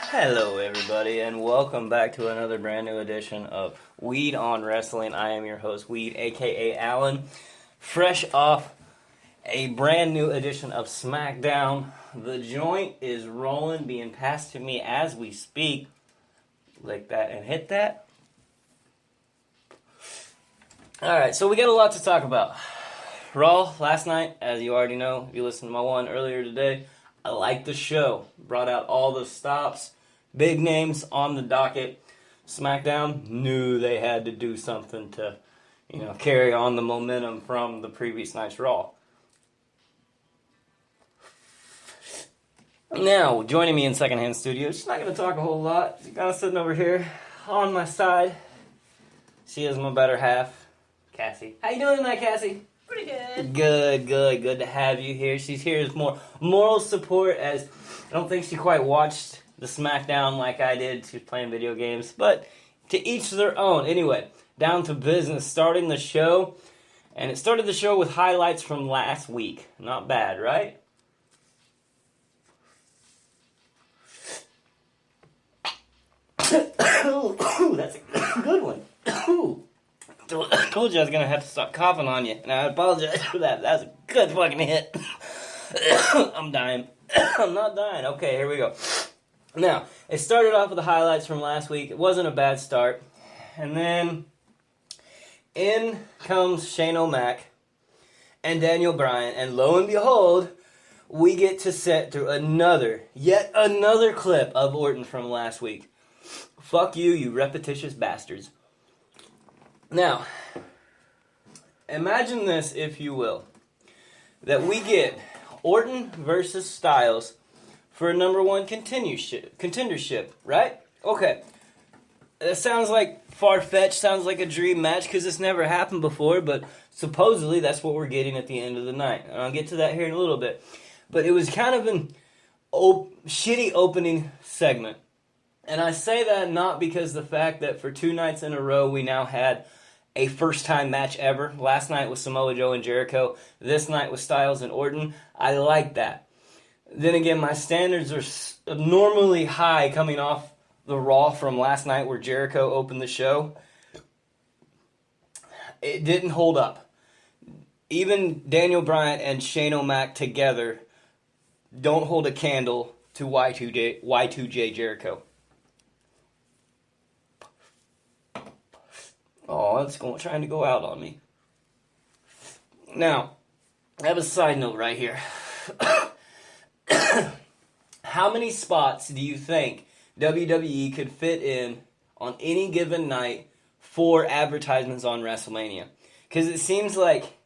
Hello, everybody, and welcome back to another brand new edition of Weed on Wrestling. I am your host, Weed, aka Alan, fresh off a brand new edition of Smackdown. The joint is rolling, being passed to me as we speak. Lick that and hit that. Alright, so we got a lot to talk about. Raw last night, as you already know, if you listened to my one earlier today, I liked the show. Brought out all the stops, big names on the docket. SmackDown knew they had to do something to, carry on the momentum from the previous night's Raw. Now, joining me in secondhand studio, she's not going to talk a whole lot. She's kind of sitting over here on my side. She is my better half, Cassie. How you doing tonight, Cassie? Pretty good. Good to have you here. She's here as more moral support, as I don't think she quite watched the SmackDown like I did. She was playing video games, but to each their own. Anyway, down to business, starting the show, and it started the show with highlights from last week. Not bad, right? Ooh, that's a good one. Ooh. I told you I was going to have to stop coughing on you, and I apologize for that. That was a good fucking hit. I'm dying. I'm not dying. Okay, here we go. Now, it started off with the highlights from last week. It wasn't a bad start. And then in comes Shane O'Mac and Daniel Bryan, and lo and behold, we get to sit through yet another clip of Orton from last week. Fuck you, you repetitious bastards. Now, imagine this, if you will, that we get Orton versus Styles for a number one contendership, right? Okay, that sounds like far-fetched, sounds like a dream match, because this never happened before, but supposedly that's what we're getting at the end of the night, and I'll get to that here in a little bit. But it was kind of an shitty opening segment. And I say that not because the fact that for 2 nights in a row we now had a first-time match ever. Last night was Samoa Joe and Jericho. This night was Styles and Orton. I like that. Then again, my standards are normally high coming off the Raw from last night where Jericho opened the show. It didn't hold up. Even Daniel Bryan and Shane O'Mac together don't hold a candle to Y2J Jericho. Oh, it's trying to go out on me. Now, I have a side note right here. How many spots do you think WWE could fit in on any given night for advertisements on WrestleMania? Because it seems like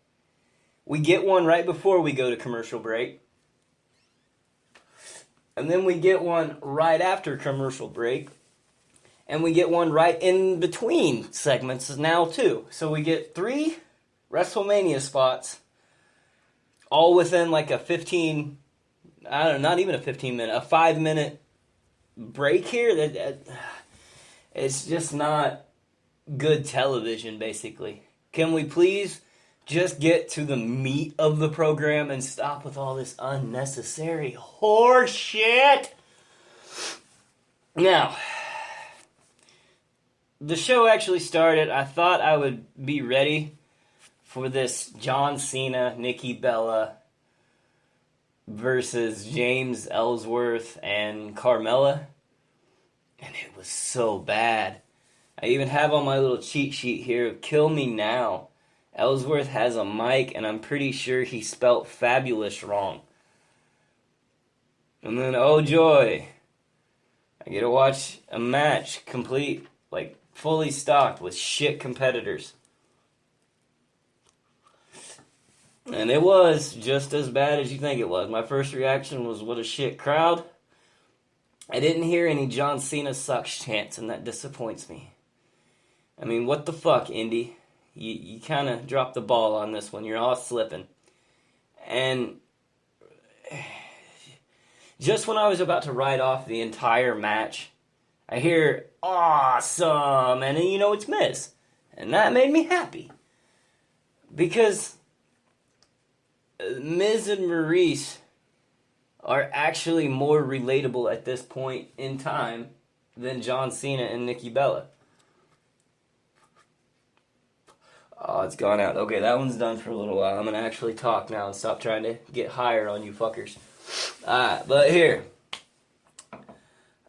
we get one right before we go to commercial break. And then we get one right after commercial break. And we get one right in between segments now, too. So we get 3 WrestleMania spots, all within like a 5-minute break here. It's just not good television, basically. Can we please just get to the meat of the program and stop with all this unnecessary horse shit? Now, the show actually started. I thought I would be ready for this John Cena, Nikki Bella versus James Ellsworth and Carmella. And it was so bad. I even have on my little cheat sheet here, Kill Me Now. Ellsworth has a mic, and I'm pretty sure he spelt fabulous wrong. And then, oh joy, I get to watch a match complete, like, fully stocked with shit competitors. And it was just as bad as you think it was. My first reaction was, what a shit crowd. I didn't hear any John Cena sucks chants, and that disappoints me. I mean, what the fuck, Indy? You kind of dropped the ball on this one. You're all slipping. And just when I was about to write off the entire match, I hear, awesome, and then it's Miz. And that made me happy. Because Miz and Maurice are actually more relatable at this point in time than John Cena and Nikki Bella. Oh, it's gone out. Okay, that one's done for a little while. I'm going to actually talk now and stop trying to get higher on you fuckers. Alright, but here.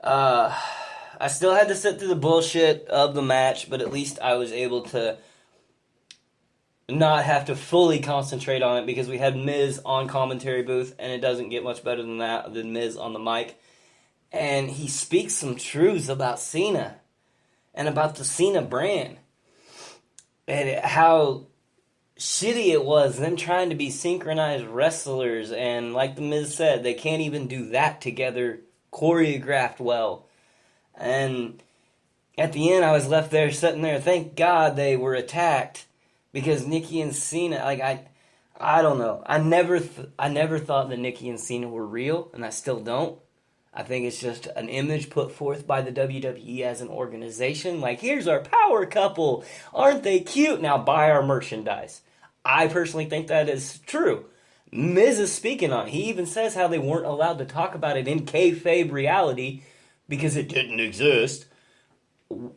I still had to sit through the bullshit of the match, but at least I was able to not have to fully concentrate on it because we had Miz on commentary booth, and it doesn't get much better than that, than Miz on the mic. And he speaks some truths about Cena and about the Cena brand. And how shitty it was, them trying to be synchronized wrestlers, and like the Miz said, they can't even do that together, choreographed well. And at the end, I was left there, sitting there, thank God they were attacked, because Nikki and Cena, like, I don't know, I never thought that Nikki and Cena were real, and I still don't. I think it's just an image put forth by the WWE as an organization. Like, here's our power couple. Aren't they cute? Now buy our merchandise. I personally think that is true. Miz is speaking on it. He even says how they weren't allowed to talk about it in kayfabe reality because it didn't exist.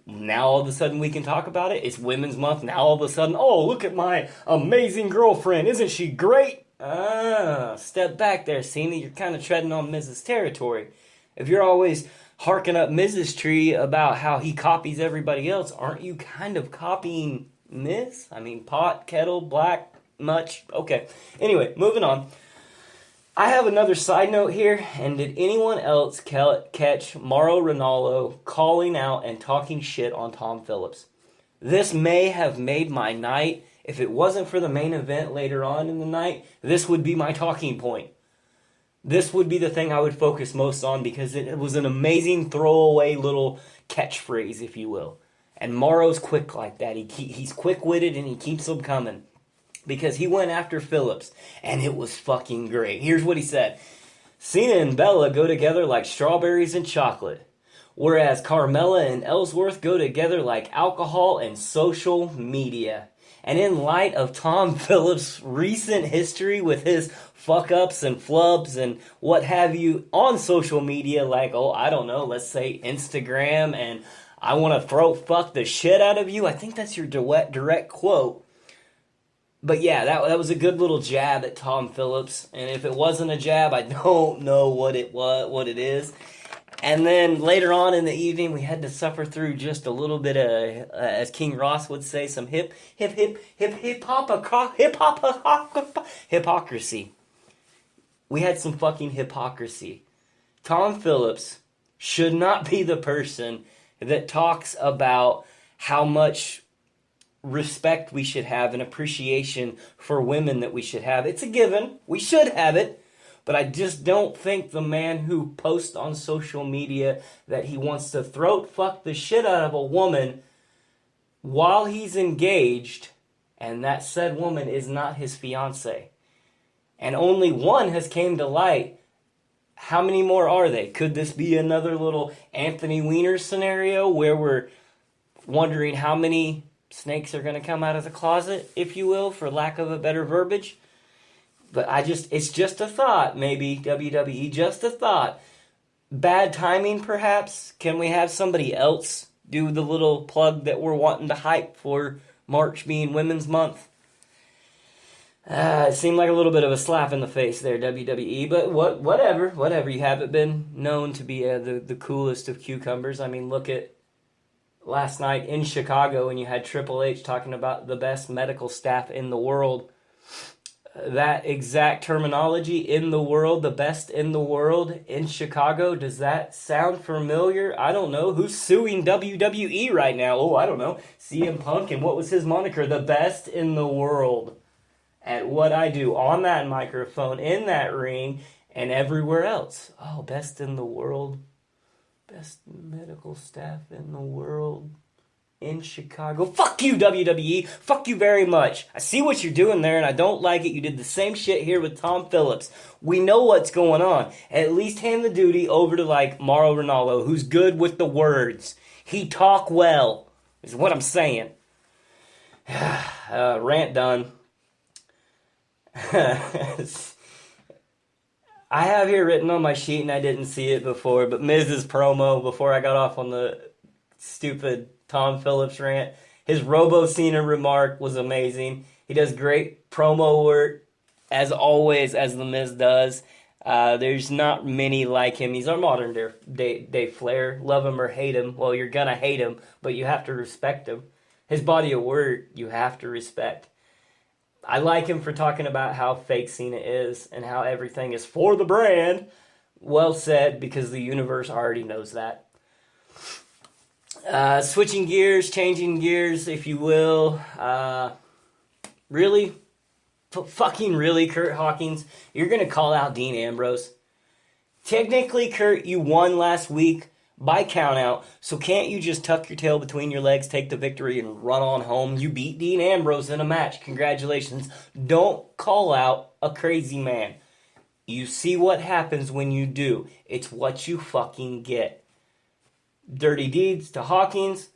Now all of a sudden we can talk about it. It's Women's Month. Now all of a sudden, oh, look at my amazing girlfriend. Isn't she great? Step back there, Cena. You're kind of treading on Miz's territory. If you're always harking up Miz's tree about how he copies everybody else, aren't you kind of copying Miz? I mean, pot, kettle, black, much. Okay. Anyway, moving on. I have another side note here, and did anyone else catch Mauro Ranallo calling out and talking shit on Tom Phillips? This may have made my night. If it wasn't for the main event later on in the night, this would be my talking point. This would be the thing I would focus most on because it was an amazing throwaway little catchphrase, if you will. And Mauro's quick like that. He's quick-witted and he keeps them coming. Because he went after Phillips, and it was fucking great. Here's what he said. Cena and Bella go together like strawberries and chocolate, whereas Carmella and Ellsworth go together like alcohol and social media. And in light of Tom Phillips' recent history with his fuck-ups and flubs and what have you on social media, like, oh, I don't know, let's say Instagram, and I want to fuck the shit out of you. I think that's your direct quote. But yeah, that was a good little jab at Tom Phillips. And if it wasn't a jab, I don't know what it is. And then later on in the evening, we had to suffer through just a little bit of, as King Ross would say, some hypocrisy. We had some fucking hypocrisy. Tom Phillips should not be the person that talks about how much respect we should have and appreciation for women that we should have. It's a given. We should have it. But I just don't think the man who posts on social media that he wants to throat fuck the shit out of a woman while he's engaged, and that said woman is not his fiance. And only one has came to light. How many more are they? Could this be another little Anthony Weiner scenario where we're wondering how many snakes are going to come out of the closet, if you will, for lack of a better verbiage? But it's just a thought, maybe, WWE, just a thought. Bad timing, perhaps? Can we have somebody else do the little plug that we're wanting to hype for March being Women's Month? It seemed like a little bit of a slap in the face there, WWE, but whatever. You haven't been known to be the coolest of cucumbers. I mean, look at last night in Chicago when you had Triple H talking about the best medical staff in the world. That exact terminology, in the world, the best in the world, in Chicago, does that sound familiar? I don't know. Who's suing WWE right now? Oh, I don't know. CM Punk, and what was his moniker? The best in the world at what I do on that microphone, in that ring, and everywhere else. Oh, best in the world. Best medical staff in the world. In Chicago. Fuck you, WWE. Fuck you very much. I see what you're doing there, and I don't like it. You did the same shit here with Tom Phillips. We know what's going on. At least hand the duty over to, like, Mauro Ranallo, who's good with the words. He talk well, is what I'm saying. Rant done. I have here written on my sheet, and I didn't see it before, but Miz's promo before I got off on the stupid Tom Phillips rant. His Robo Cena remark was amazing. He does great promo work, as always, as The Miz does. There's not many like him. He's our modern day Flair. Love him or hate him. Well, you're going to hate him, but you have to respect him. His body of work, you have to respect. I like him for talking about how fake Cena is and how everything is for the brand. Well said, because the universe already knows that. Switching gears, changing gears, if you will. Really? Fucking really, Kurt Hawkins? You're going to call out Dean Ambrose? Technically, Kurt, you won last week by countout, so can't you just tuck your tail between your legs, take the victory, and run on home? You beat Dean Ambrose in a match. Congratulations. Don't call out a crazy man. You see what happens when you do. It's what you fucking get. Dirty deeds to Hawkins,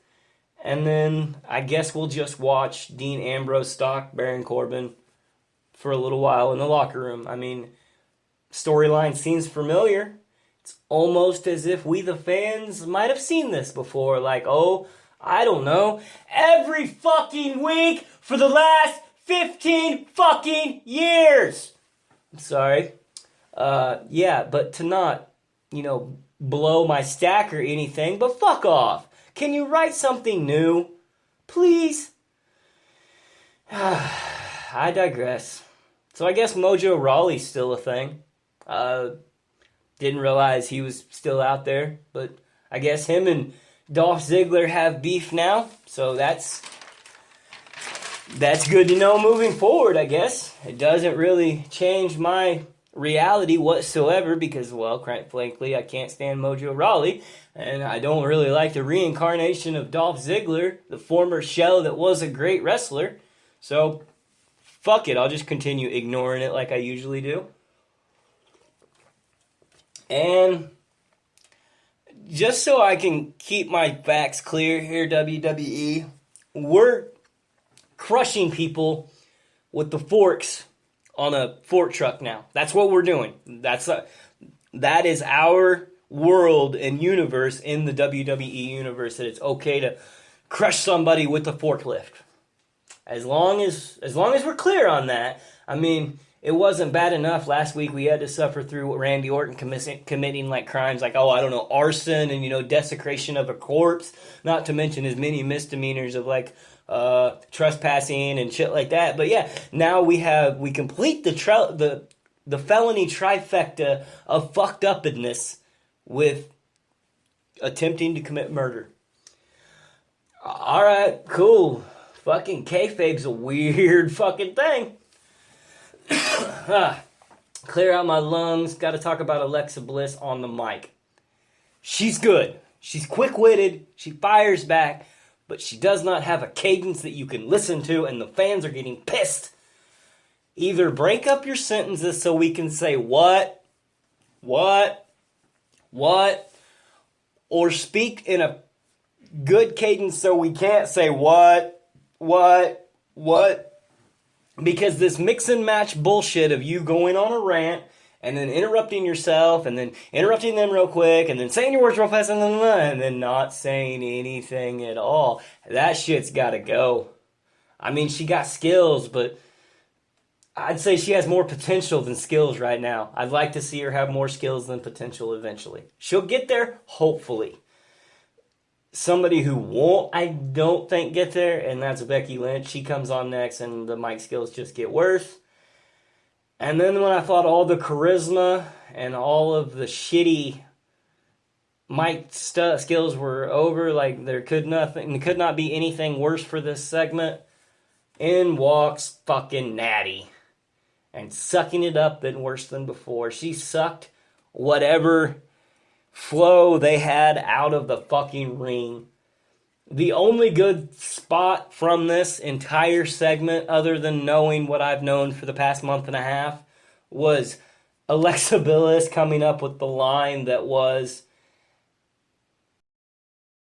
and then I guess we'll just watch Dean Ambrose stalk Baron Corbin for a little while in the locker room. I mean, storyline seems familiar. It's almost as if we, the fans, might have seen this before. Like, oh, I don't know, every fucking week for the last 15 fucking years. I'm sorry. Yeah, but to not, blow my stack or anything, but fuck off. Can you write something new? Please? I digress. So I guess Mojo Rawley's still a thing. Didn't realize he was still out there, but I guess him and Dolph Ziggler have beef now, so that's good to know moving forward, I guess. It doesn't really change my reality whatsoever because, well, quite frankly, I can't stand Mojo Rawley, and I don't really like the reincarnation of Dolph Ziggler, the former shell that was a great wrestler. So, fuck it, I'll just continue ignoring it like I usually do. And just so I can keep my facts clear here, WWE, we're crushing people with the forks on a fork truck now. That's what we're doing. That is our world and universe in the WWE universe, that it's okay to crush somebody with a forklift. As long as we're clear on that. I mean, it wasn't bad enough last week we had to suffer through Randy Orton committing like crimes like, arson and, desecration of a corpse, not to mention his many misdemeanors of like trespassing and shit like that. But yeah, now we complete the felony trifecta of fucked upness with attempting to commit murder. All right, cool. Fucking kayfabe's a weird fucking thing. Clear out my lungs. Got to talk about Alexa Bliss on the mic. She's good. She's quick-witted. She fires back. But she does not have a cadence that you can listen to, and the fans are getting pissed. Either break up your sentences so we can say what, or speak in a good cadence so we can't say what. Because this mix and match bullshit of you going on a rant and then interrupting yourself and then interrupting them real quick and then saying your words real fast and then not saying anything at all. That shit's gotta go. I mean, she got skills, but I'd say she has more potential than skills right now. I'd like to see her have more skills than potential eventually. She'll get there, hopefully. Somebody who won't, I don't think, get there, and that's Becky Lynch. She comes on next, and the mic skills just get worse. And then when I thought all the charisma and all of the shitty mic skills were over, like there could not be anything worse for this segment, in walks fucking Natty. And sucking it up than worse than before. She sucked whatever flow they had out of the fucking ring. The only good spot from this entire segment, other than knowing what I've known for the past month and a half, was Alexa Bliss coming up with the line that was,